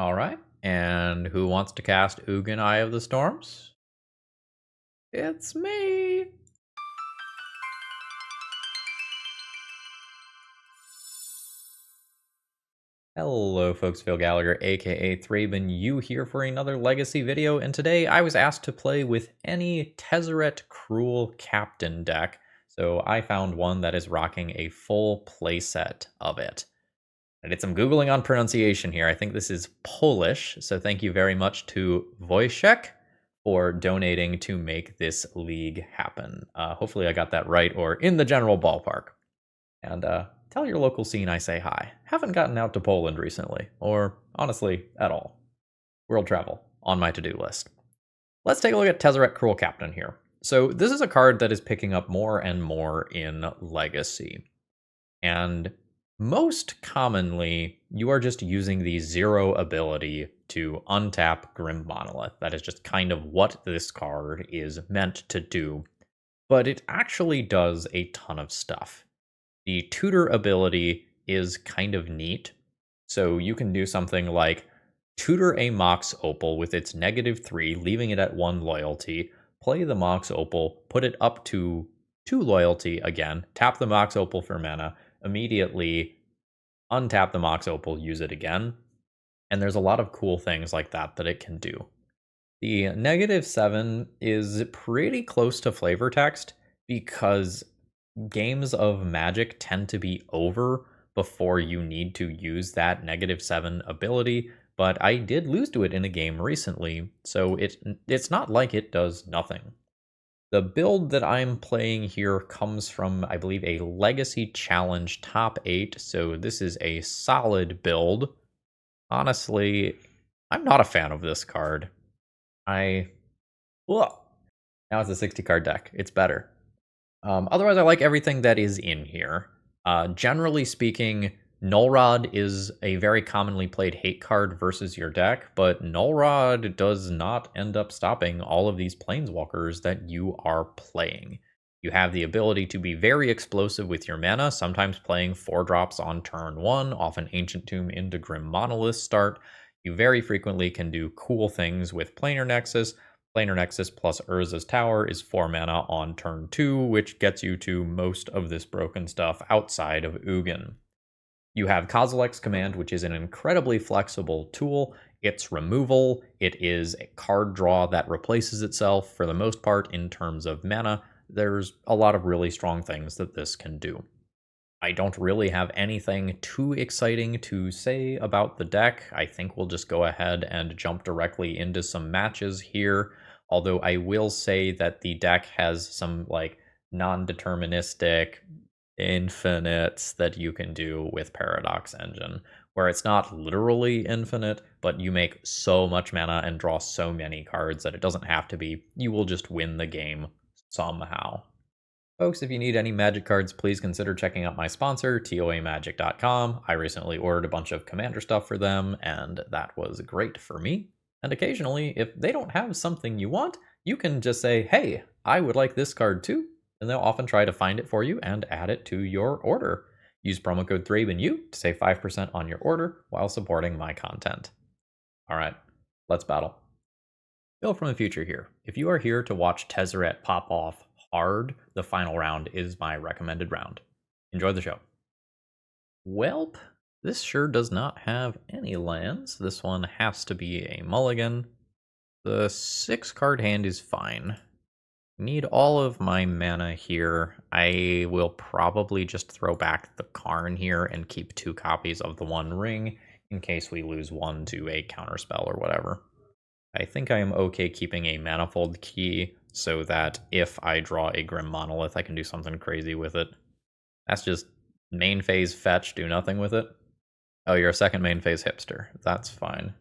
All right. And who wants to cast Ugin Eye of the Storms? It's me. Hello folks, Phil Gallagher, aka ThrabenU here for another Legacy video, and today I was asked to play with any Tezzeret Cruel Captain deck, so I found one that is rocking a full playset of it. I did some Googling on pronunciation here. I think this is Polish, so thank you very much to Wojciech for donating to make this league happen. Hopefully I got that right, or in the general ballpark. And tell your local scene I say hi. Haven't gotten out to Poland recently, or honestly, at all. World travel, on my to-do list. Let's take a look at Tezzeret Cruel Captain here. So this is a card that is picking up more and more in Legacy. And most commonly, you are just using the 0 ability to untap Grim Monolith. That is just kind of what this card is meant to do. But it actually does a ton of stuff. The tutor ability is kind of neat. So you can do something like tutor a Mox Opal with its -3, leaving it at 1 loyalty, play the Mox Opal, put it up to 2 loyalty again, tap the Mox Opal for mana, immediately untap the Mox Opal, use it again. And there's a lot of cool things like that that it can do. The -7 is pretty close to flavor text because games of Magic tend to be over before you need to use that -7 ability, but I did lose to it in a game recently, so it's not like it does nothing. The build that I'm playing here comes from, I believe, a Legacy Challenge top 8, so this is a solid build. Honestly, I'm not a fan of this card. Ugh. Now it's a 60 card deck. It's better. Otherwise, I like everything that is in here. Generally speaking, Null Rod is a very commonly played hate card versus your deck, but Null Rod does not end up stopping all of these Planeswalkers that you are playing. You have the ability to be very explosive with your mana, sometimes playing 4-drops on turn 1, often Ancient Tomb into Grim Monolith start. You very frequently can do cool things with Planar Nexus. Planar Nexus plus Urza's Tower is 4 mana on turn 2, which gets you to most of this broken stuff outside of Ugin. You have Kozilek's Command, which is an incredibly flexible tool. It's removal. It is a card draw that replaces itself for the most part in terms of mana. There's a lot of really strong things that this can do. I don't really have anything too exciting to say about the deck. I think we'll just go ahead and jump directly into some matches here. Although I will say that the deck has some like non-deterministic infinites that you can do with Paradox Engine, where it's not literally infinite, but you make so much mana and draw so many cards that it doesn't have to be. You will just win the game somehow. Folks, if you need any Magic cards, please consider checking out my sponsor, toamagic.com. I recently ordered a bunch of Commander stuff for them, and that was great for me. And occasionally, if they don't have something you want, you can just say, hey, I would like this card too, and they'll often try to find it for you and add it to your order. Use promo code ThrabenU to save 5% on your order while supporting my content. All right, let's battle. Bill from the future here. If you are here to watch Tezzeret pop off hard, the final round is my recommended round. Enjoy the show. Welp, this sure does not have any lands. This one has to be a mulligan. The 6-card hand is fine. Need all of my mana here. I will probably just throw back the Karn here and keep 2 copies of the One Ring in case we lose one to a counterspell or whatever. I think I am okay keeping a Manifold Key so that if I draw a Grim Monolith, I can do something crazy with it. That's just main phase fetch, do nothing with it. Oh, you're a second main phase hipster. That's fine.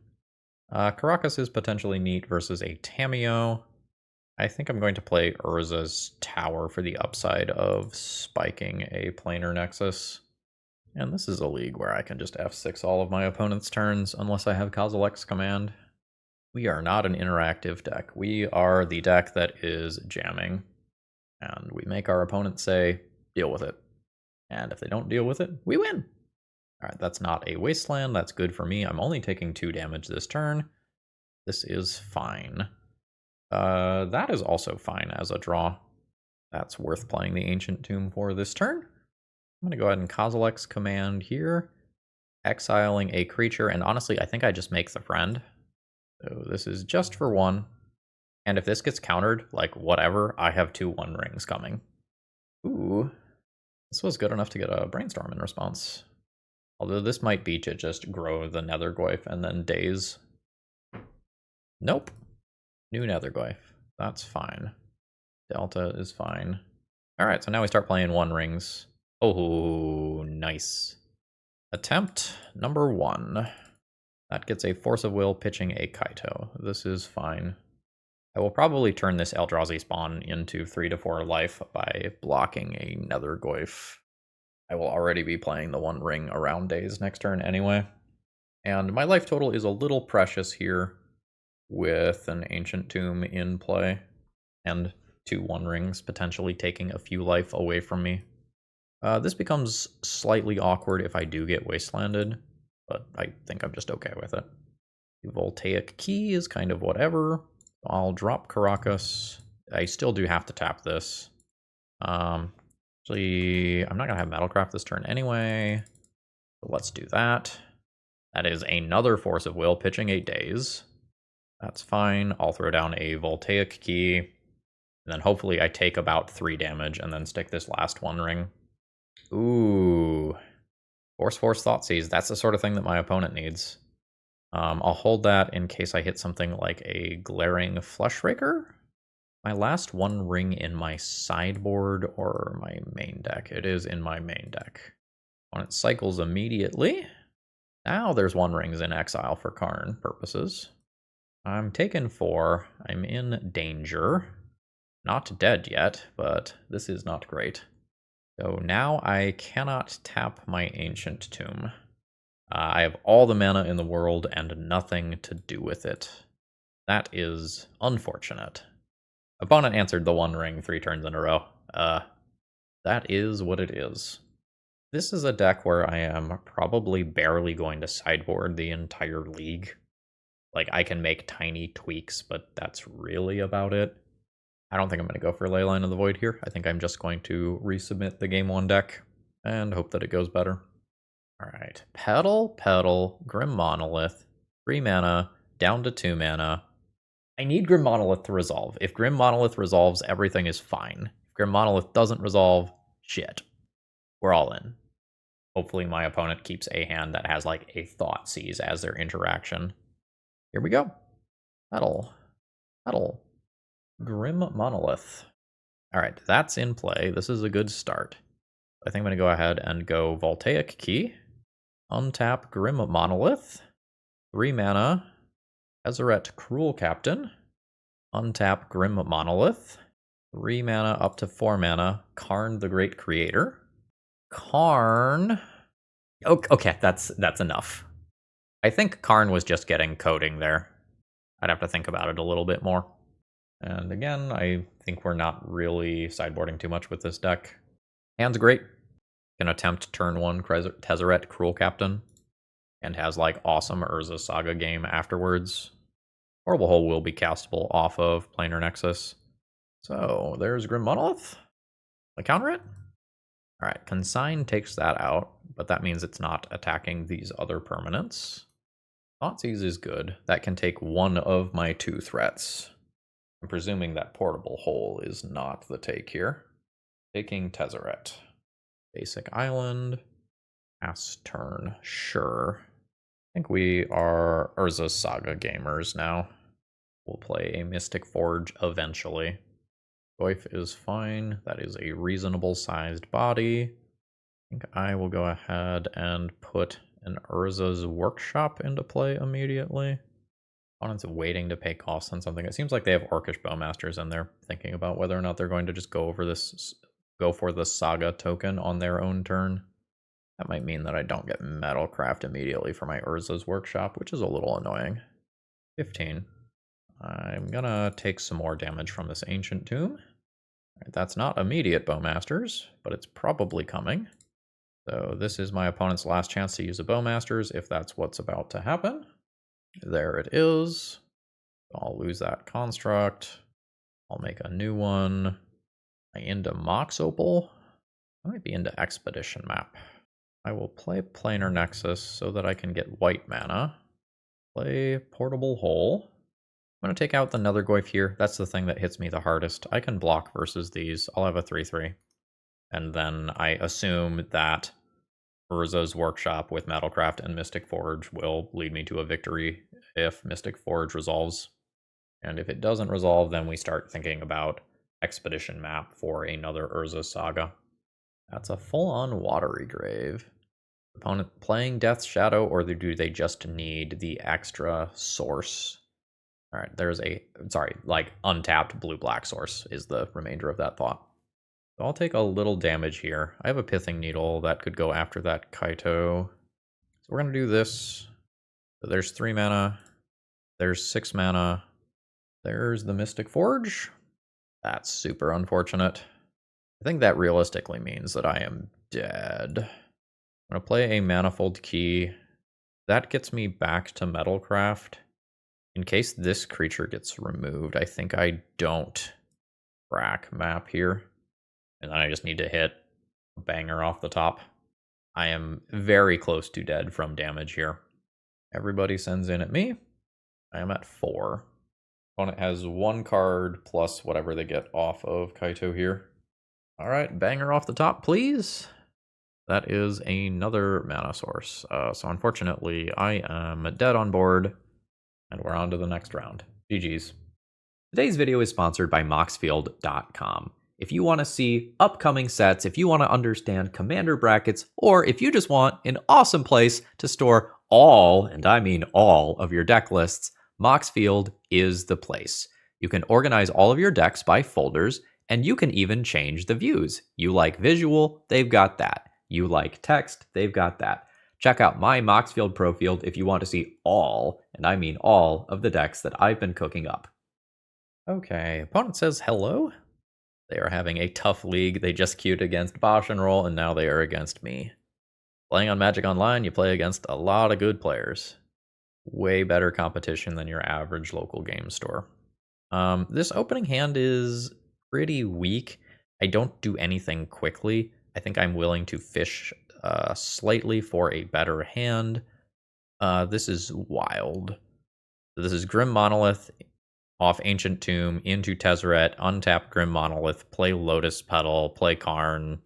Caracas is potentially neat versus a Tameo. I think I'm going to play Urza's Tower for the upside of spiking a Planar Nexus. And this is a league where I can just F6 all of my opponent's turns unless I have Kozilek's Command. We are not an interactive deck. We are the deck that is jamming. And we make our opponent say, deal with it. And if they don't deal with it, we win. Alright, that's not a wasteland. That's good for me. I'm only taking 2 damage this turn. This is fine. That is also fine as a draw. That's worth playing the Ancient Tomb for this turn. I'm going to go ahead and Kozilek's command here. Exiling a creature, and honestly, I think I just make the friend. So this is just for 1. And if this gets countered, like whatever, I have 2 1 rings coming. Ooh. This was good enough to get a Brainstorm in response. Although this might be to just grow the Nethergoyf and then daze. Nope. New Nethergoyf. That's fine. Delta is fine. Alright, so now we start playing 1 rings. Oh, nice. Attempt number 1. That gets a Force of Will pitching a Kaito. This is fine. I will probably turn this Eldrazi spawn into 3 to 4 life by blocking a Nethergoyf. I will already be playing the 1 ring around days next turn anyway. And my life total is a little precious here with an Ancient Tomb in play and 2 1 rings potentially taking a few life away from me. This becomes slightly awkward if I do get wastelanded, but I think I'm just okay with it. The Voltaic Key is kind of whatever. I'll drop Caracas. I still do have to tap this. Actually, I'm not going to have Metalcraft this turn anyway. But let's do that. That is another Force of Will pitching a Daze. That's fine. I'll throw down a Voltaic Key. And then hopefully I take about 3 damage and then stick this last 1 ring. Ooh. Force Thoughtseize. That's the sort of thing that my opponent needs. I'll hold that in case I hit something like a glaring Fleshraker. My last 1 ring in my sideboard or my main deck. It is in my main deck. When it cycles immediately. Now there's 1 rings in exile for Karn purposes. I'm taken 4. I'm in danger. Not dead yet, but this is not great. So now I cannot tap my Ancient Tomb. I have all the mana in the world and nothing to do with it. That is unfortunate. Opponent answered the 1 ring 3 turns in a row. That is what it is. This is a deck where I am probably barely going to sideboard the entire league. Like, I can make tiny tweaks, but that's really about it. I don't think I'm going to go for Leyline of the Void here. I think I'm just going to resubmit the Game 1 deck and hope that it goes better. Alright, Petal, Grim Monolith, 3 mana, down to 2 mana. I need Grim Monolith to resolve. If Grim Monolith resolves, everything is fine. If Grim Monolith doesn't resolve, shit. We're all in. Hopefully my opponent keeps a hand that has like a Thoughtseize as their interaction. Here we go. Petal. Grim Monolith. Alright, that's in play. This is a good start. I think I'm going to go ahead and go Voltaic Key. Untap Grim Monolith. 3 mana. Tezzeret Cruel Captain. Untap Grim Monolith. 3 mana up to 4 mana. Karn the Great Creator. Karn. Okay, that's enough. I think Karn was just getting coding there. I'd have to think about it a little bit more. And again, I think we're not really sideboarding too much with this deck. Hand's great. Can attempt turn 1 Tezzeret Cruel Captain. And has like awesome Urza Saga game afterwards. Horrible Hole will be castable off of Planar Nexus. So there's Grim Monolith. I counter it. Alright, Consign takes that out, but that means it's not attacking these other permanents. Thoughtseize is good. That can take 1 of my 2 threats. I'm presuming that Portable Hole is not the take here. Taking Tezzeret. Basic Island. Pass turn. Sure. I think we are Urza Saga gamers now. We'll play a Mystic Forge eventually. Goyf is fine. That is a reasonable sized body. I think I will go ahead and put an Urza's Workshop into play immediately. Opponent's waiting to pay costs on something. It seems like they have Orcish Bowmasters in there, thinking about whether or not they're going to just go for the Saga token on their own turn. That might mean that I don't get Metalcraft immediately for my Urza's Workshop, which is a little annoying. 15. I'm gonna take some more damage from this Ancient Tomb. Right, that's not immediate Bowmasters, but it's probably coming. So this is my opponent's last chance to use a Bowmasters, if that's what's about to happen. There it is. I'll lose that construct. I'll make a new one. Am I into Mox Opal? I might be into Expedition Map. I will play Planar Nexus so that I can get white mana. Play Portable Hole. I'm going to take out the Nethergoyf here. That's the thing that hits me the hardest. I can block versus these. I'll have a 3/3. And then I assume that Urza's Workshop with Metalcraft and Mystic Forge will lead me to a victory if Mystic Forge resolves. And if it doesn't resolve, then we start thinking about Expedition Map for another Urza Saga. That's a full-on Watery Grave. Opponent playing Death's Shadow, or do they just need the extra source? All right, there's a, sorry, like untapped blue-black source is the remainder of that thought. So I'll take a little damage here. I have a Pithing Needle that could go after that Kaito. So we're going to do this. So there's 3 mana. There's 6 mana. There's the Mystic Forge. That's super unfortunate. I think that realistically means that I am dead. I'm going to play a Manifold Key. That gets me back to Metalcraft. In case this creature gets removed, I think I don't crack map here. And then I just need to hit a banger off the top. I am very close to dead from damage here. Everybody sends in at me. I am at 4. Opponent has 1 card plus whatever they get off of Kaito here. All right, banger off the top, please. That is another mana source. So unfortunately, I am dead on board, and we're on to the next round. GG's. Today's video is sponsored by Moxfield.com. If you want to see upcoming sets, if you want to understand commander brackets, or if you just want an awesome place to store all, and I mean all, of your deck lists, Moxfield is the place. You can organize all of your decks by folders, and you can even change the views. You like visual, they've got that. You like text, they've got that. Check out my Moxfield Pro Field if you want to see all, and I mean all, of the decks that I've been cooking up. Okay, opponent says hello. They are having a tough league. They just queued against Bosch and Roll, and now they are against me. Playing on Magic Online, you play against a lot of good players. Way better competition than your average local game store. This opening hand is pretty weak. I don't do anything quickly. I think I'm willing to fish slightly for a better hand. This is wild. This is Grim Monolith off Ancient Tomb into Tezzeret, untap Grim Monolith, play Lotus Petal, play Karn,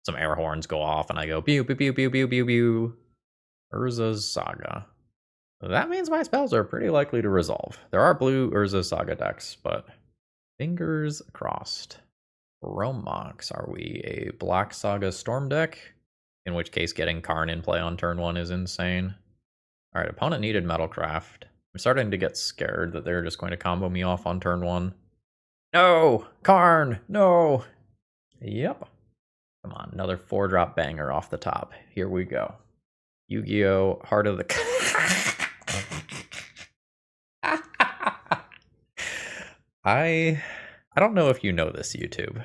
some air horns go off, and I go pew pew pew pew pew pew pew. Urza's Saga. That means my spells are pretty likely to resolve. There are blue Urza Saga decks, but fingers crossed. Romox, are we a Black Saga Storm deck? In which case getting Karn in play on turn 1 is insane. Alright, opponent needed Metalcraft. I'm starting to get scared that they're just going to combo me off on turn 1. No! Karn! No! Yep. Come on, another 4-drop banger off the top. Here we go. Yu-Gi-Oh! Heart of the... I don't know if you know this, YouTube,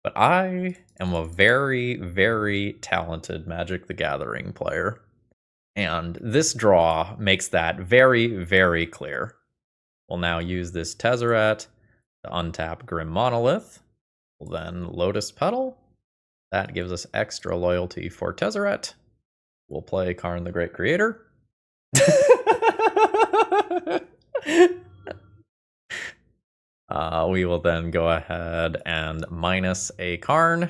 but I am a very, very talented Magic the Gathering player. And this draw makes that very, very clear. We'll now use this Tezzeret to untap Grim Monolith. We'll then Lotus Petal. That gives us extra loyalty for Tezzeret. We'll play Karn the Great Creator. We will then go ahead and minus a Karn.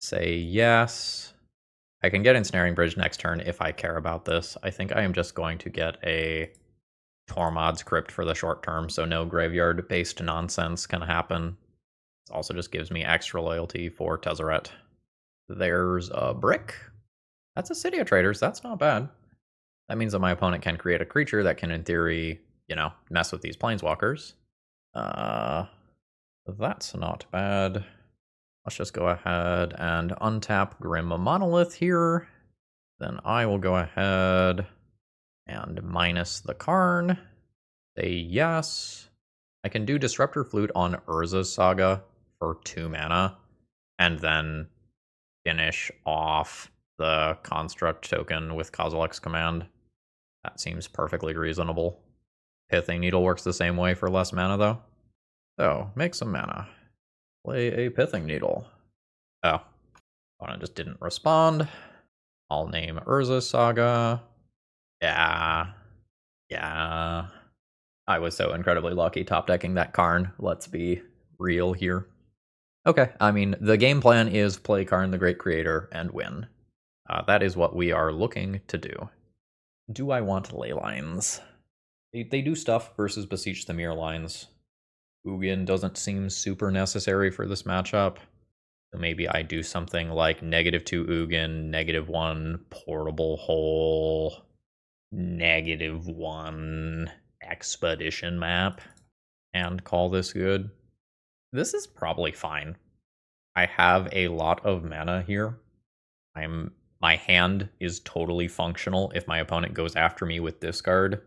Say yes. I can get Ensnaring Bridge next turn if I care about this. I think I am just going to get a Tormod's Crypt for the short term, so no graveyard-based nonsense can happen. It also just gives me extra loyalty for Tezzeret. There's a brick. That's a City of Traders. That's not bad. That means that my opponent can create a creature that can, in theory, you know, mess with these planeswalkers. That's not bad. Let's just go ahead and untap Grim Monolith here. Then I will go ahead and minus the Karn. Say yes. I can do Disruptor Flute on Urza's Saga for 2 mana, and then finish off the construct token with Kozilek's command. That seems perfectly reasonable. Pithing Needle works the same way for less mana, though. So, make some mana. Play a Pithing Needle. Oh. Opponent just didn't respond. I'll name Urza Saga. Yeah. I was so incredibly lucky top decking that Karn. Let's be real here. Okay, I mean, the game plan is play Karn the Great Creator and win. That is what we are looking to do. Do I want ley lines? They do stuff versus Beseech the Mirror lines. Ugin doesn't seem super necessary for this matchup. So maybe I do something like -2 Ugin, -1 Portable Hole, -1 Expedition Map, and call this good. This is probably fine. I have a lot of mana here. My hand is totally functional if my opponent goes after me with discard,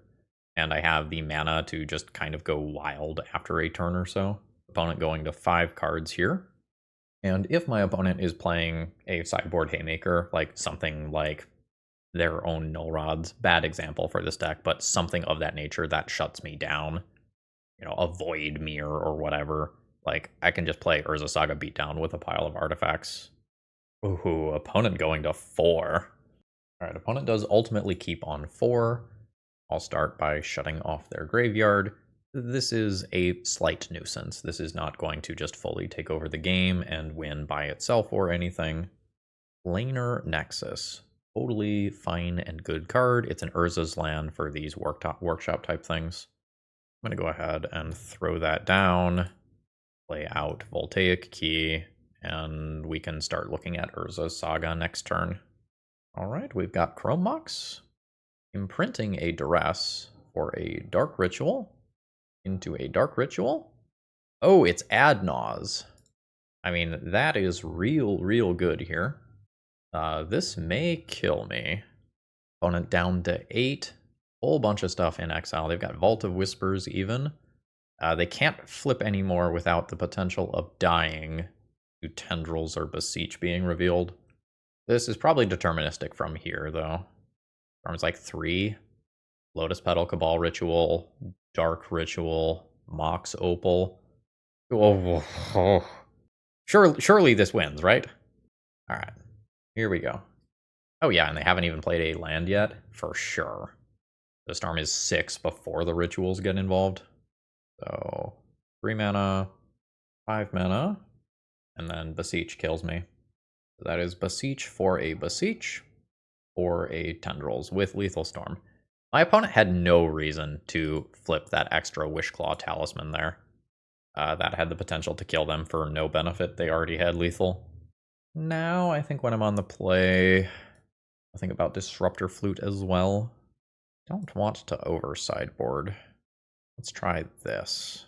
and I have the mana to just kind of go wild after a turn or so. Opponent going to 5 cards here. And if my opponent is playing a sideboard Haymaker, like something like their own Null Rods, bad example for this deck, but something of that nature that shuts me down, you know, a Void Mirror or whatever, like I can just play Urza Saga Beatdown with a pile of artifacts. Ooh, opponent going to 4. Alright, opponent does ultimately keep on 4. I'll start by shutting off their graveyard. This is a slight nuisance. This is not going to just fully take over the game and win by itself or anything. Planar Nexus. Totally fine and good card. It's an Urza's land for these workshop type things. I'm going to go ahead and throw that down. Play out Voltaic Key. And we can start looking at Urza's Saga next turn. Alright, we've got Chrome Mox. Imprinting a Duress for a Dark Ritual into a Dark Ritual. Oh, it's Adnaz. I mean, that is real good here. This may kill me. Opponent down to 8. Whole bunch of stuff in exile. They've got Vault of Whispers even. They can't flip anymore without the potential of dying to Tendrils or Beseech being revealed. This is probably deterministic from here, though. Farms like 3. Lotus Petal Cabal Ritual, Dark Ritual, Mox Opal. Oh. Surely this wins, right? Alright, here we go. Oh yeah, and they haven't even played a land yet? For sure. The Storm is 6 before the rituals get involved. So, 3 mana, 5 mana, and then Beseech kills me. So that is Beseech for a Beseech, or a Tendrils with Lethal Storm. My opponent had no reason to flip that extra Wishclaw Talisman there. That had the potential to kill them for no benefit. They already had lethal. Now, I think when I'm on the play, I think about Disruptor Flute as well. Don't want to over-sideboard. Let's try this.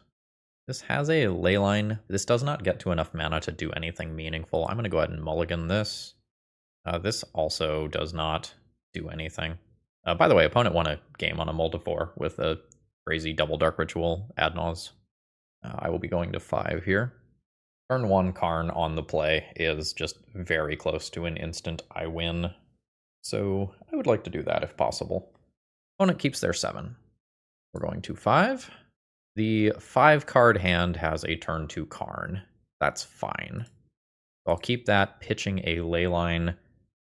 This has a Leyline. This does not get to enough mana to do anything meaningful. I'm going to go ahead and mulligan this. This also does not do anything. By the way, opponent won a game on a Multifor with a crazy double Dark Ritual Adnaz. I will be going to 5 here. Turn 1 Karn on the play is just very close to an instant I win. So I would like to do that if possible. Opponent keeps their 7. We're going to 5. The 5-card hand has a turn 2 Karn. That's fine. I'll keep that, pitching a Leyline.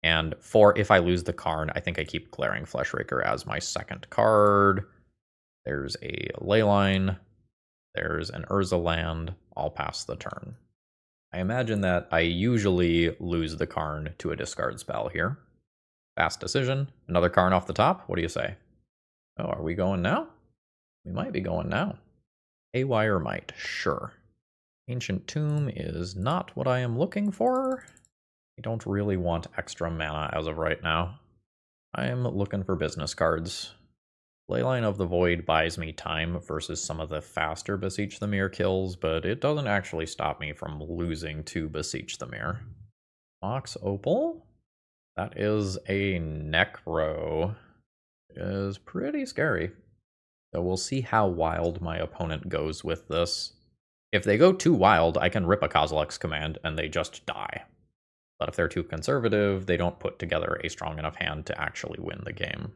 And for if I lose the Karn, I think I keep Glaring Fleshraker as my 2nd card. There's a Leyline. There's an Urza land. I'll pass the turn. I imagine that I usually lose the Karn to a discard spell here. Fast decision. Another Karn off the top. What do you say? Oh, are we going now? We might be going now. Haywire Might. Sure. Ancient Tomb is not what I am looking for. I don't really want extra mana as of right now. I am looking for business cards. Leyline of the Void buys me time versus some of the faster Beseech the Mirror kills, but it doesn't actually stop me from losing to Beseech the Mirror. Mox Opal? That is a Necro. It is pretty scary. So we'll see how wild my opponent goes with this. If they go too wild, I can rip a Kozilek's command and they just die. But if they're too conservative, they don't put together a strong enough hand to actually win the game.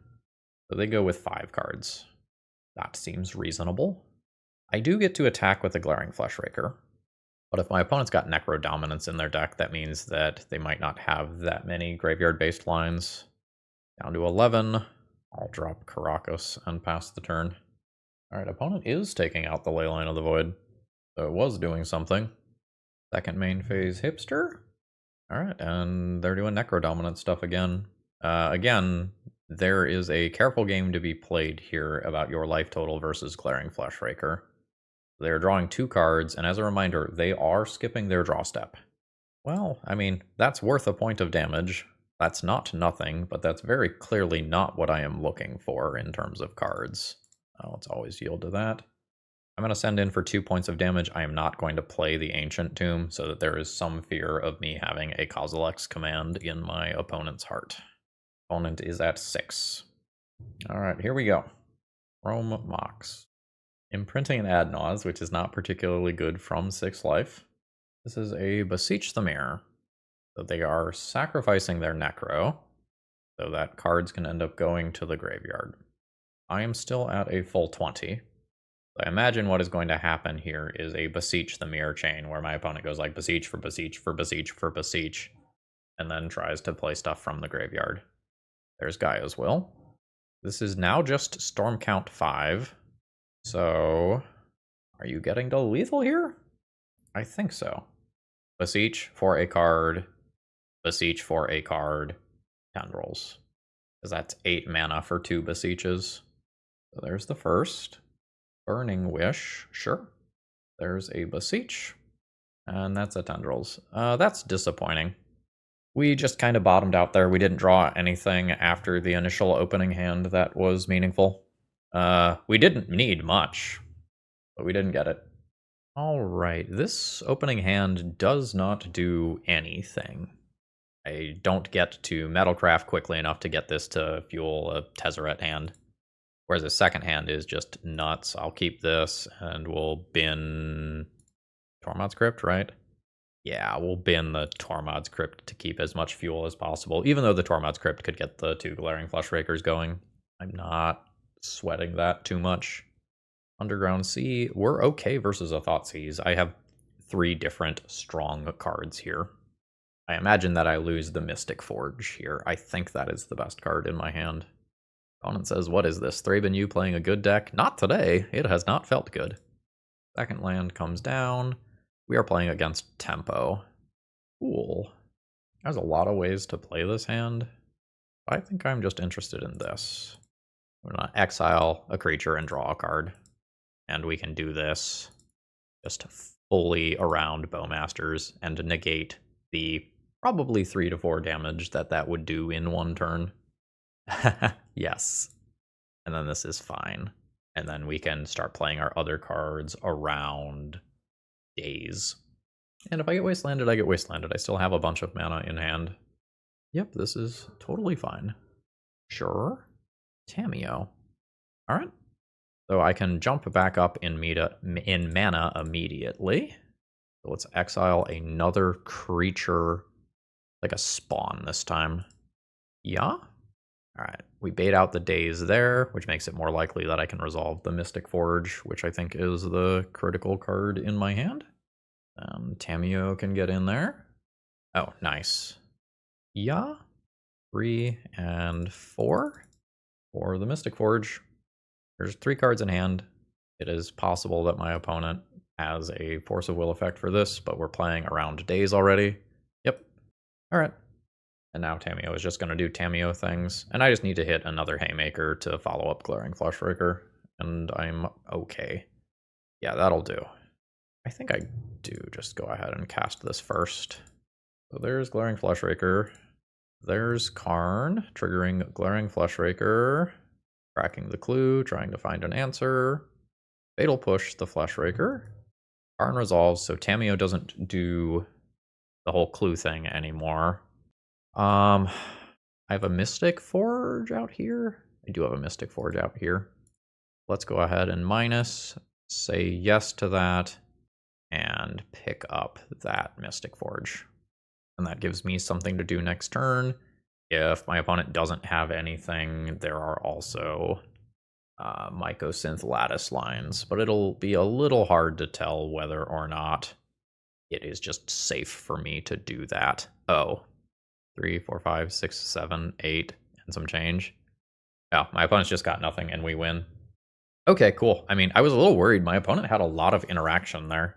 So they go with 5 cards. That seems reasonable. I do get to attack with a Glaring Fleshraker. But if my opponent's got Necro Dominance in their deck, that means that they might not have that many graveyard-based lines. Down to 11. I'll drop Karakas and pass the turn. Alright, opponent is taking out the Leyline of the Void. So it was doing something. Second main phase Hipster. Alright, and they're doing Necro Dominant stuff again. Again, there is a careful game to be played here about your life total versus Glaring Fleshraker. They're drawing 2 cards, and as a reminder, they are skipping their draw step. Well, I mean, that's worth a point of damage. That's not nothing, but that's very clearly not what I am looking for in terms of cards. Let's always yield to that. I'm going to send in for 2 points of damage. I am not going to play the Ancient Tomb, so that there is some fear of me having a Kozilek's command in my opponent's heart. Opponent is at 6. Alright, here we go. Rome Mox. Imprinting an Adnause, which is not particularly good from 6 life. This is a Beseech the Mirror. So they are sacrificing their Necro, so that cards can end up going to the graveyard. I am still at a full 20. I imagine what is going to happen here is a Beseech the Mirror chain, where my opponent goes like Beseech for Beseech for Beseech for Beseech, and then tries to play stuff from the graveyard. There's Gaia's Will. This is now just Storm Count 5. So, are you getting to lethal here? I think so. Beseech for a card. Beseech for a card. Tendrils. Because that's 8 mana for 2 Beseeches. So there's the first. Burning Wish. Sure. There's a Beseech. And that's a Tendrils. That's disappointing. We just kind of bottomed out there. We didn't draw anything after the initial opening hand that was meaningful. We didn't need much, but we didn't get it. Alright, this opening hand does not do anything. I don't get to Metalcraft quickly enough to get this to fuel a Tezzeret hand. Whereas the second hand is just nuts. I'll keep this, and we'll bin Tormod's Crypt, right? Yeah, we'll bin the Tormod's Crypt to keep as much fuel as possible, even though the Tormod's Crypt could get the 2 Glaring Fleshrakers going. I'm not sweating that too much. Underground Sea, we're okay versus a Thoughtseize. I have 3 different strong cards here. I imagine that I lose the Mystic Forge here. I think that is the best card in my hand. Opponent says, what is this? ThrabenU playing a good deck? Not today. It has not felt good. Second land comes down. We are playing against Tempo. Cool. There's a lot of ways to play this hand. I think I'm just interested in this. I'm going to exile a creature and draw a card. And we can do this just fully around Bowmasters and negate the probably 3 to 4 damage that would do in 1 turn. Yes. And then this is fine. And then we can start playing our other cards around Daze. And if I get Wastelanded, I get Wastelanded. I still have a bunch of mana in hand. Yep, this is totally fine. Sure. Tamiyo. Alright. So I can jump back up in mana immediately. So let's exile another creature, like a spawn this time. Yeah? Alright, we bait out the Daze there, which makes it more likely that I can resolve the Mystic Forge, which I think is the critical card in my hand. Tamiyo can get in there. Oh, nice. Yeah? 3 and 4 for the Mystic Forge. There's 3 cards in hand. It is possible that my opponent has a Force of Will effect for this, but we're playing around Daze already. Yep. Alright. And now Tamiyo is just going to do Tamiyo things. And I just need to hit another Haymaker to follow up Glaring Fleshraker. And I'm okay. Yeah, that'll do. I think I do just go ahead and cast this first. So there's Glaring Fleshraker. There's Karn, triggering Glaring Fleshraker. Cracking the clue, trying to find an answer. Fatal Push the Fleshraker. Karn resolves, so Tamiyo doesn't do the whole clue thing anymore. I have a Mystic Forge out here. I do have a Mystic Forge out here. Let's go ahead and minus, say yes to that, and pick up that Mystic Forge. and that gives me something to do next turn. If my opponent doesn't have anything, there are also Mycosynth Lattice lines, but it'll be a little hard to tell whether or not it is just safe for me to do that. Oh, 3, 4, 5, 6, 7, 8, and some change. Oh, my opponent's just got nothing, and we win. Okay, cool. I mean, I was a little worried. My opponent had a lot of interaction there,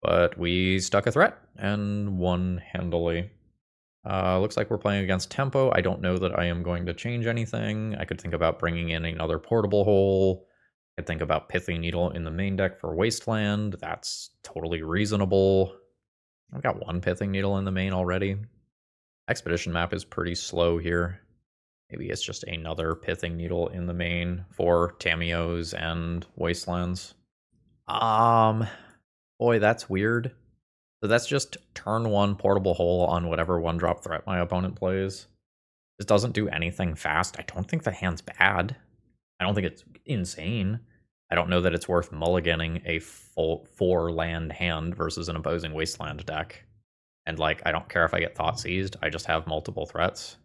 but we stuck a threat and won handily. Looks like we're playing against tempo. I don't know that I am going to change anything. I could think about bringing in another portable hole. I could think about Pithing Needle in the main deck for Wasteland. That's totally reasonable. I've got one Pithing Needle in the main already. Expedition map is pretty slow here. Maybe it's just another Pithing Needle in the main for Tamios and Wastelands. Boy, that's weird. So that's just turn 1 portable hole on whatever 1-drop threat my opponent plays. This doesn't do anything fast. I don't think the hand's bad. I don't think it's insane. I don't know that it's worth mulliganing a full 4-land hand versus an opposing Wasteland deck. And, like, I don't care if I get Thought Seized. I just have multiple threats.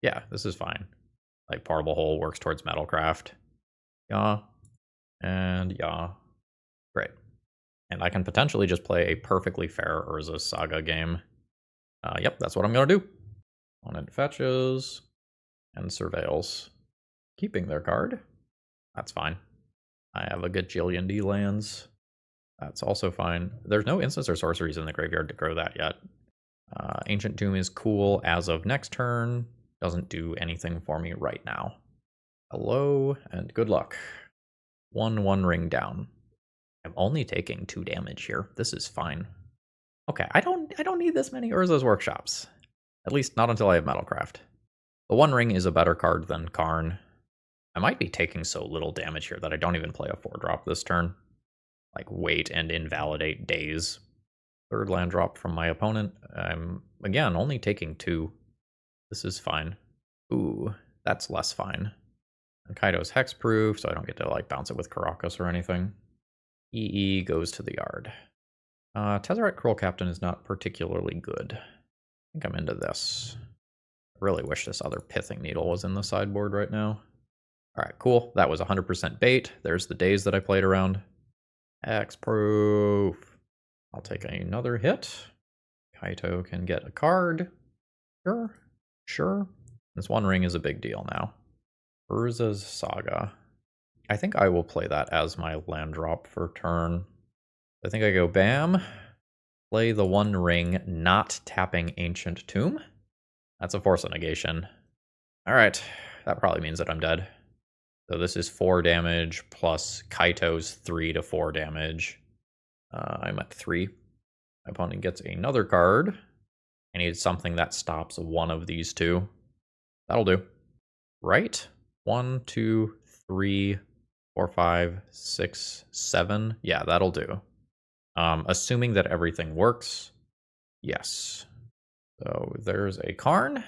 Yeah, this is fine. Like, portable hole works towards Metalcraft. Yeah. And yeah. Great. And I can potentially just play a perfectly fair Urza's Saga game. Yep, that's what I'm going to do. Opponent fetches and surveils. Keeping their card. That's fine. I have a gajillion D lands. That's also fine. There's no instants or sorceries in the graveyard to grow that yet. Ancient Tomb is cool as of next turn. Doesn't do anything for me right now. Hello and good luck. 1 ring down. I'm only taking 2 damage here. This is fine. Okay, I don't need this many Urza's Workshops. At least not until I have Metalcraft. The 1 ring is a better card than Karn. I might be taking so little damage here that I don't even play a 4-drop this turn. Like, wait and invalidate Daze. 3rd land drop from my opponent. I'm, again, only taking 2. This is fine. Ooh, that's less fine. And Kaido's hexproof, so I don't get to, like, bounce it with Karakas or anything. EE goes to the yard. Tezzeret Cruel Captain is not particularly good. I think I'm into this. I really wish this other Pithing Needle was in the sideboard right now. Alright, cool. That was 100% bait. There's the days that I played around. Hexproof. I'll take another hit. Kaito can get a card. Sure. This 1 ring is a big deal now. Urza's Saga. I think I will play that as my land drop for turn. I think I go bam. Play the 1 ring, not tapping Ancient Tomb. That's a Force of Negation. Alright, that probably means that I'm dead. So this is 4 damage plus Kaito's 3 to 4 damage. I'm at 3. My opponent gets another card. I need something that stops one of these 2. That'll do. Right? 1, 2, 3, 4, 5, 6, 7. Yeah, that'll do. Assuming that everything works. Yes. So there's a Karn.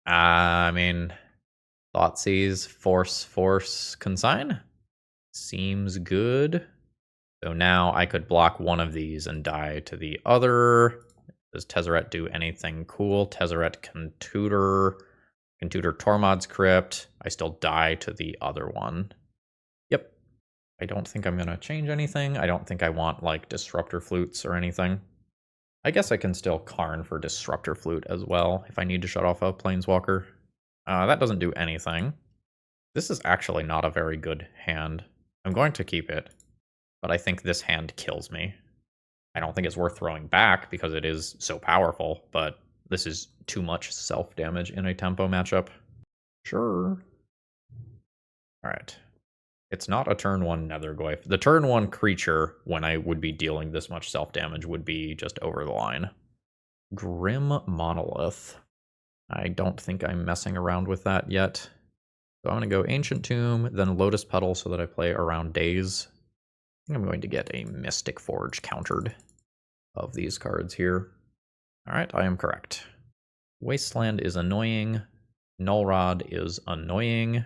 I mean, Thoughtseize, Force, Consign. Seems good. So now I could block one of these and die to the other. Does Tezzeret do anything cool? Tezzeret can tutor Tormod's Crypt. I still die to the other one. Yep. I don't think I'm going to change anything. I don't think I want, like, Disruptor Flutes or anything. I guess I can still Karn for Disruptor Flute as well if I need to shut off a Planeswalker. That doesn't do anything. This is actually not a very good hand. I'm going to keep it, but I think this hand kills me. I don't think it's worth throwing back because it is so powerful, but this is too much self-damage in a tempo matchup. Sure. Alright. It's not a turn 1 Netherglyph. The turn 1 creature, when I would be dealing this much self-damage, would be just over the line. Grim Monolith. I don't think I'm messing around with that yet. So I'm going to go Ancient Tomb, then Lotus Petal so that I play around Daze. I think I'm going to get a Mystic Forge countered of these cards here. Alright, I am correct. Wasteland is annoying. Null Rod is annoying.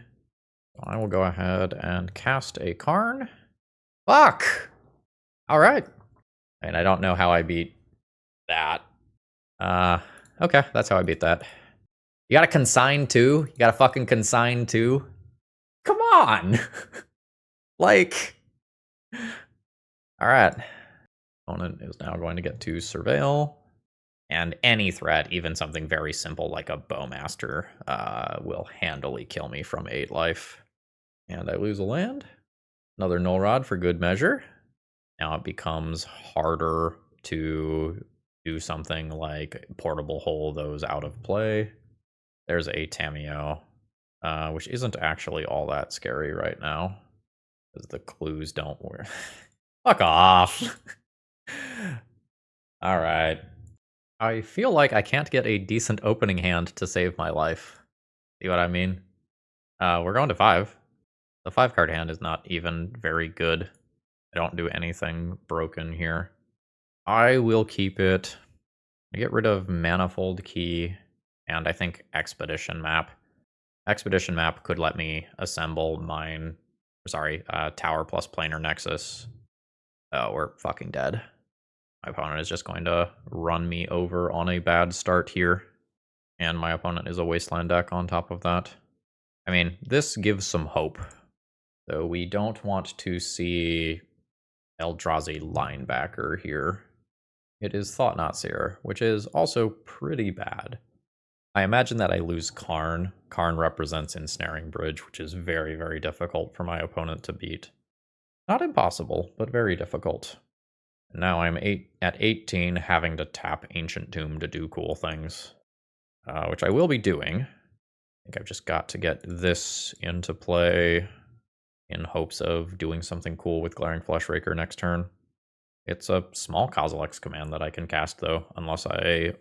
I will go ahead and cast a Karn. Fuck! Alright. And I don't know how I beat that. Okay, that's how I beat that. You gotta consign too? You gotta fucking consign too? Come on! Like... Alright. Opponent is now going to get to surveil. And any threat, even something very simple like a Bowmaster, will handily kill me from 8 life. And I lose a land. Another Null Rod for good measure. Now it becomes harder to do something like Portable Hole those out of play. There's a Tameo, which isn't actually all that scary right now, because the clues don't work. Fuck off! Alright. I feel like I can't get a decent opening hand to save my life. See what I mean? We're going to 5. The 5-card hand is not even very good. I don't do anything broken here. I will keep it. I get rid of Manifold Key, and I think Expedition Map. Expedition Map could let me assemble mine. Sorry, Tower plus Planar Nexus. Oh, we're fucking dead. My opponent is just going to run me over on a bad start here. And my opponent is a Wasteland deck on top of that. I mean, this gives some hope. Though we don't want to see Eldrazi linebacker here. It is Thought-Knot Seer, which is also pretty bad. I imagine that I lose Karn. Karn represents Ensnaring Bridge, which is very, very difficult for my opponent to beat. Not impossible, but very difficult. Now I'm at 18, having to tap Ancient Tomb to do cool things, which I will be doing. I think I've just got to get this into play in hopes of doing something cool with Glaring Fleshraker next turn. It's a small Kozilek's command that I can cast, though, unless I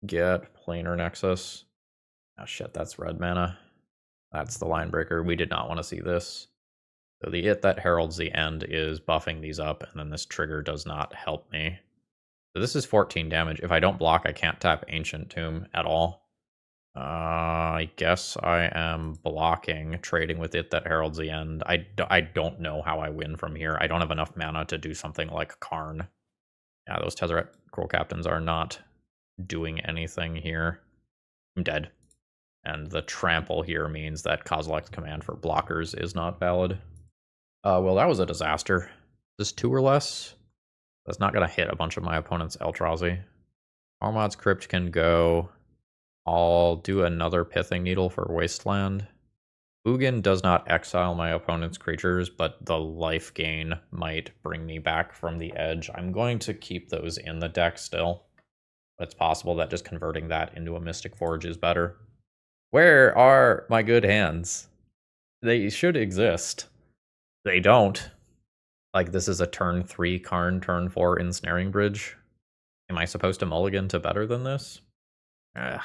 get Planar Nexus. Oh shit, that's red mana. That's the line breaker. We did not want to see this. So the It that heralds the end is buffing these up, and then this trigger does not help me. So this is 14 damage. If I don't block, I can't tap Ancient Tomb at all. I guess I am blocking, trading with It that heralds the end. I don't know how I win from here. I don't have enough mana to do something like Karn. Yeah, those Tezzeret Cruel Captains are not doing anything here. I'm dead. And the trample here means that Kozilek's command for blockers is not valid. Well, that was a disaster. This 2 or less? That's not going to hit a bunch of my opponent's Eldrazi. Armad's Crypt can go. I'll do another Pithing Needle for Wasteland. Ugin does not exile my opponent's creatures, but the life gain might bring me back from the edge. I'm going to keep those in the deck still. But it's possible that just converting that into a Mystic Forge is better. Where are my good hands? They should exist. They don't. Like, this is a turn 3 Karn, turn 4 Ensnaring Bridge. Am I supposed to mulligan to better than this? Ugh.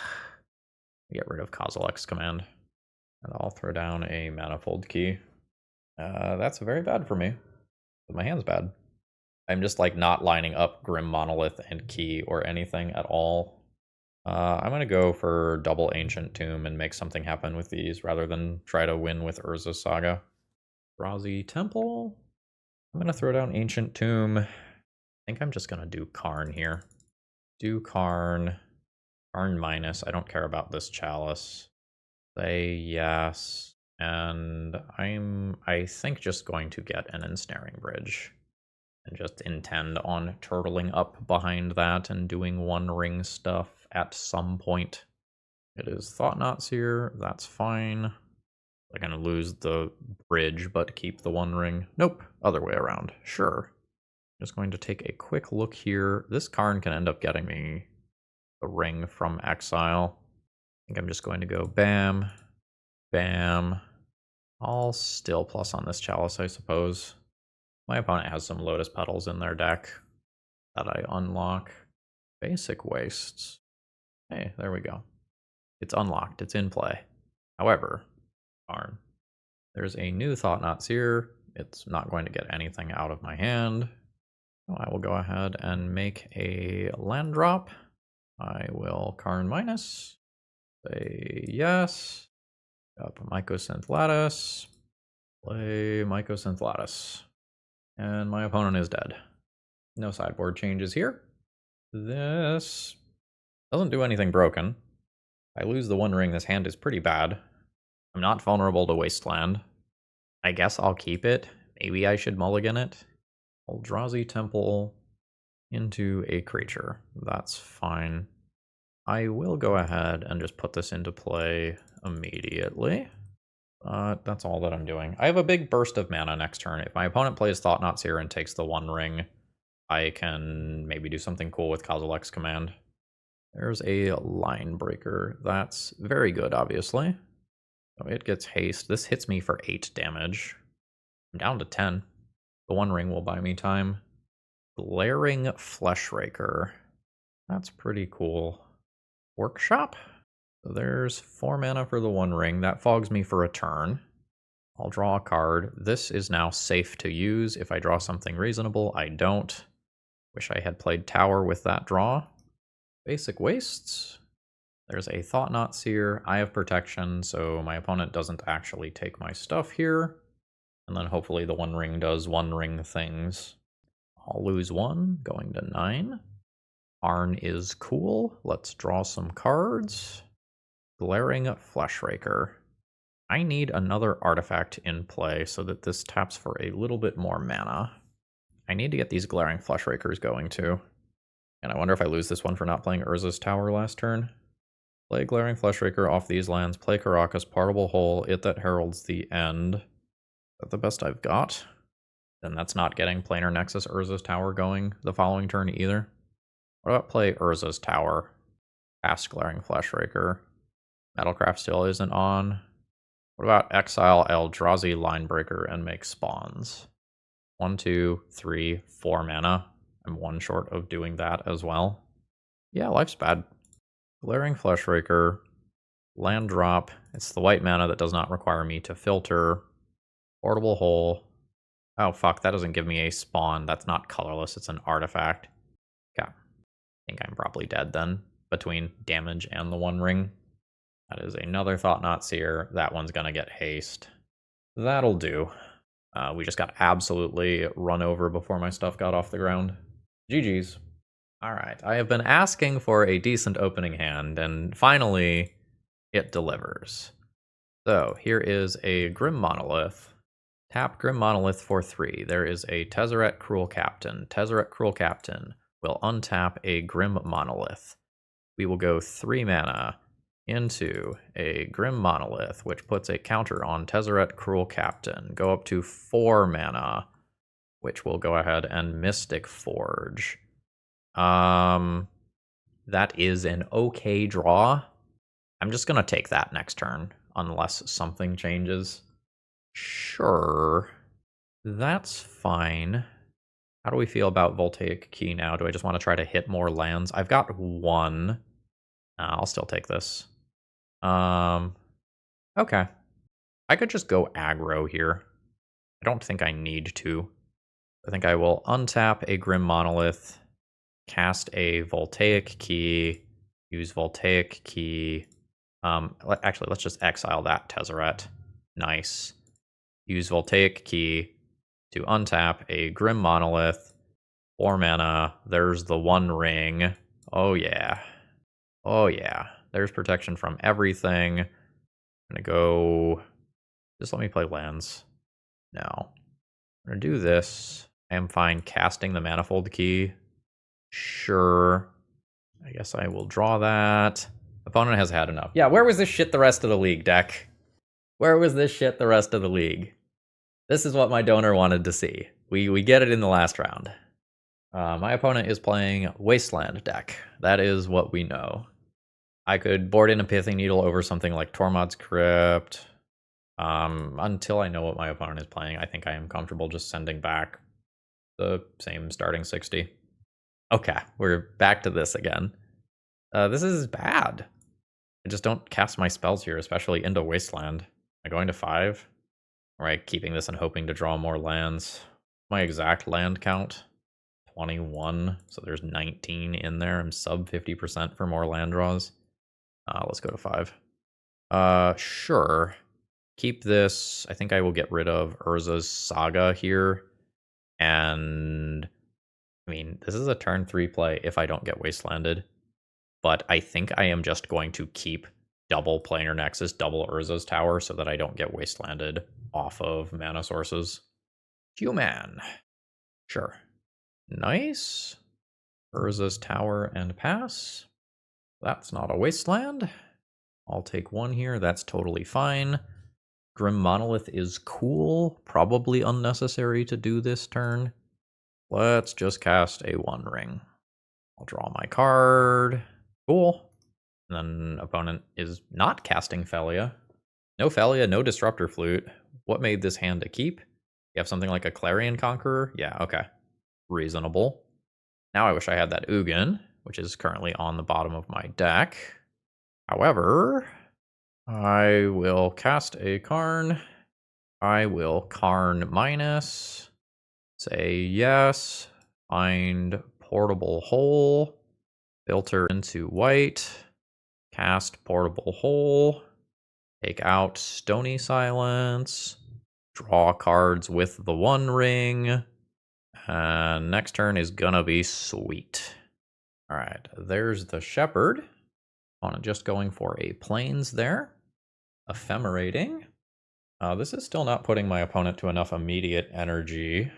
Get rid of Kozilek's command. And I'll throw down a Manifold Key. That's very bad for me. But my hand's bad. I'm just, like, not lining up Grim Monolith and Key or anything at all. I'm going to go for double Ancient Tomb and make something happen with these rather than try to win with Urza's Saga. Razi Temple. I'm going to throw down Ancient Tomb. I think I'm just going to do Karn here. Do Karn. Karn minus. I don't care about this Chalice. Say yes. And I think just going to get an Ensnaring Bridge. And just intend on turtling up behind that and doing One Ring stuff at some point. It is Thought-Knot Seer. That's fine. I'm going to lose the bridge, but keep the One Ring. Nope, other way around. Sure. Just going to take a quick look here. This Karn can end up getting me the ring from exile. I think I'm just going to go bam, bam. I'll still plus on this Chalice, I suppose. My opponent has some Lotus Petals in their deck that I unlock. Basic Wastes. Hey, there we go. It's unlocked. It's in play. However, Karn. There's a new Thought-Knot Seer. It's not going to get anything out of my hand. So I will go ahead and make a land drop. I will Karn minus. Say yes. Up Mycosynth Lattice. Play Mycosynth Lattice. And my opponent is dead. No sideboard changes here. This Doesn't do anything broken. If I lose the One Ring, this hand is pretty bad. I'm not vulnerable to Wasteland. I guess I'll keep it. Maybe I should mulligan it. Eldrazi Temple into a creature. That's fine. I will go ahead and just put this into play immediately. That's all that I'm doing. I have a big burst of mana next turn. If my opponent plays Thought-Knot Seer and takes the One Ring, I can maybe do something cool with Kozilek's command. There's a Line Breaker. That's very good, obviously. So it gets haste. This hits me for 8 damage. I'm down to 10. The One Ring will buy me time. Glaring Fleshraker. That's pretty cool. Workshop? So there's 4 mana for the One Ring. That fogs me for a turn. I'll draw a card. This is now safe to use if I draw something reasonable. I don't. Wish I had played Tower with that draw. Basic wastes. There's a Thought-Knot Seer. I have protection, so my opponent doesn't actually take my stuff here. And then hopefully the One Ring does One Ring things. I'll lose 1, going to 9. Karn is cool. Let's draw some cards. Glaring Fleshraker. I need another artifact in play so that this taps for a little bit more mana. I need to get these Glaring Fleshrakers going too. And I wonder if I lose this one for not playing Urza's Tower last turn. Play Glaring Fleshraker off these lands, play Karakas, Partible Hole, it that heralds the end. Is that the best I've got? Then that's not getting Planar Nexus Urza's Tower going the following turn either. What about play Urza's Tower? Cast Glaring Fleshraker. Metalcraft still isn't on. What about exile Eldrazi Linebreaker and make spawns? 1, 2, 3, 4 mana. I'm 1 short of doing that as well. Yeah, life's bad. Glaring Fleshraker. Land drop. It's the white mana that does not require me to filter. Portable Hole. Oh fuck, that doesn't give me a spawn. That's not colorless, it's an artifact. Okay. I think I'm probably dead then, between damage and the One Ring. That is another Thought-Knot Seer. That one's gonna get haste. That'll do. We just got absolutely run over before my stuff got off the ground. GG's. Alright, I have been asking for a decent opening hand, and finally, it delivers. So, here is a Grim Monolith. Tap Grim Monolith for 3. There is a Tezzeret Cruel Captain. Tezzeret Cruel Captain will untap a Grim Monolith. We will go 3 mana into a Grim Monolith, which puts a counter on Tezzeret Cruel Captain. Go up to 4 mana, which will go ahead and Mystic Forge. That is an okay draw. I'm just gonna take that next turn, unless something changes. Sure. That's fine. How do we feel about Voltaic Key now? Do I just want to try to hit more lands? I've got 1. I'll still take this. Okay. I could just go aggro here. I don't think I need to. I think I will untap a Grim Monolith, cast a Voltaic Key, use Voltaic Key. Actually, let's just exile that Tezzeret. Nice. Use Voltaic Key to untap a Grim Monolith. 4 mana. There's the One Ring. Oh yeah. Oh yeah. There's protection from everything. I'm gonna go... Just let me play lands. No. I'm gonna do this. I am fine casting the Manifold Key. Sure. I guess I will draw that. Opponent has had enough. Yeah, where was this shit the rest of the league, deck? Where was this shit the rest of the league? This is what my donor wanted to see. We get it in the last round. My opponent is playing Wasteland deck. That is what we know. I could board in a Pithing Needle over something like Tormod's Crypt. Until I know what my opponent is playing, I think I am comfortable just sending back the same starting 60. Okay, we're back to this again. This is bad. I just don't cast my spells here, especially into Wasteland. Am I going to 5? Or am I keeping this and hoping to draw more lands? My exact land count? 21, so there's 19 in there. I'm sub 50% for more land draws. Let's go to 5. Sure. Keep this. I think I will get rid of Urza's Saga here. And I mean, this is a turn 3 play if I don't get Wastelanded. but I think I am just going to keep double Planar Nexus, double Urza's Tower, so that I don't get wastelanded off of mana sources. Human. Sure. Nice. Urza's Tower and pass. That's not a wasteland. I'll take one here. That's totally fine. Grim Monolith is cool. Probably unnecessary to do this turn. Let's just cast a One Ring. I'll draw my card. Cool. And then opponent is not casting Felia. No Felia, no Disruptor Flute. What made this hand a keep? You have something like a Clarion Conqueror? Yeah, okay. Reasonable. Now I wish I had that Ugin, which is currently on the bottom of my deck. However, I will cast a Karn. I will Karn minus. Say yes. Find Portable Hole. Filter into white. Cast Portable Hole. Take out Stony Silence. Draw cards with the One Ring. And next turn is gonna be sweet. Alright, there's the Shepherd. Just going for a Plains there. Ephemerating. This is still not putting my opponent to enough immediate energy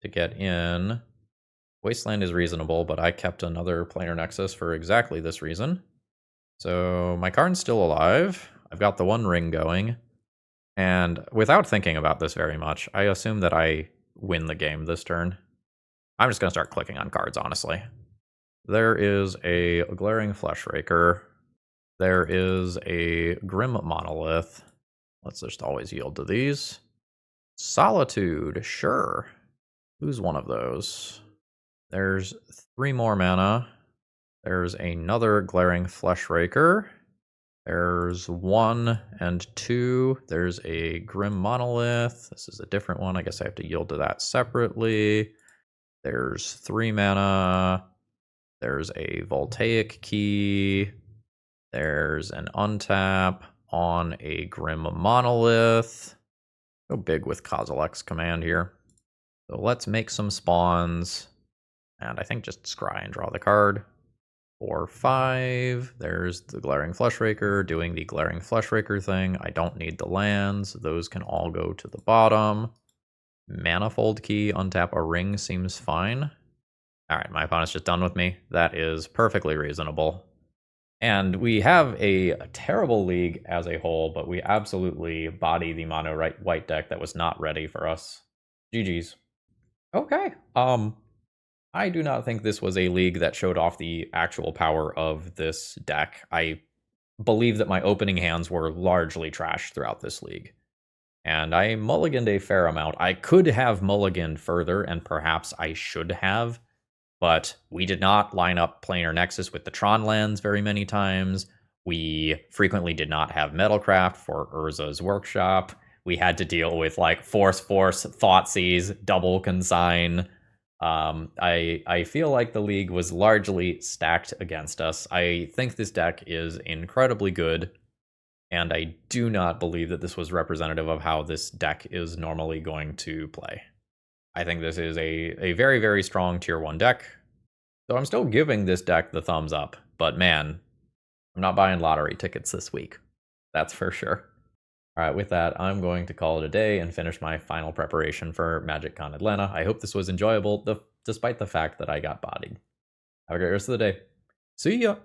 to get in. Wasteland is reasonable, but I kept another Planar Nexus for exactly this reason. So my Karn's still alive. I've got the One Ring going. And without thinking about this very much, I assume that I win the game this turn. I'm just going to start clicking on cards, honestly. There is a Glaring Fleshraker. There is a Grim Monolith. Let's just always yield to these. Solitude, sure. Who's one of those? There's 3 more mana. There's another Glaring Fleshraker. There's 1 and 2. There's a Grim Monolith. This is a different one. I guess I have to yield to that separately. There's 3 mana. There's a Voltaic Key. There's an untap on a Grim Monolith. Go big with Kozilek's command here. So let's make some spawns. And I think just scry and draw the card. 4, 5. There's the Glaring Fleshraker doing the Glaring Fleshraker thing. I don't need the lands. Those can all go to the bottom. Manifold Key, untap a ring seems fine. Alright, my opponent's just done with me. That is perfectly reasonable. And we have a terrible league as a whole, but we absolutely body the mono white deck that was not ready for us. GG's. Okay. I do not think this was a league that showed off the actual power of this deck. I believe that my opening hands were largely trash throughout this league. And I mulliganed a fair amount. I could have mulliganed further, and perhaps I should have. But we did not line up Planar Nexus with the Tron lands very many times. We frequently did not have Metalcraft for Urza's Workshop. We had to deal with like Force, Thoughtseize, Double Consign. I feel like the league was largely stacked against us. I think this deck is incredibly good, and I do not believe that this was representative of how this deck is normally going to play. I think this is a very, very strong tier 1 deck. So I'm still giving this deck the thumbs up, but man, I'm not buying lottery tickets this week. That's for sure. All right, with that, I'm going to call it a day and finish my final preparation for MagicCon Atlanta. I hope this was enjoyable, despite the fact that I got bodied. Have a great rest of the day. See ya!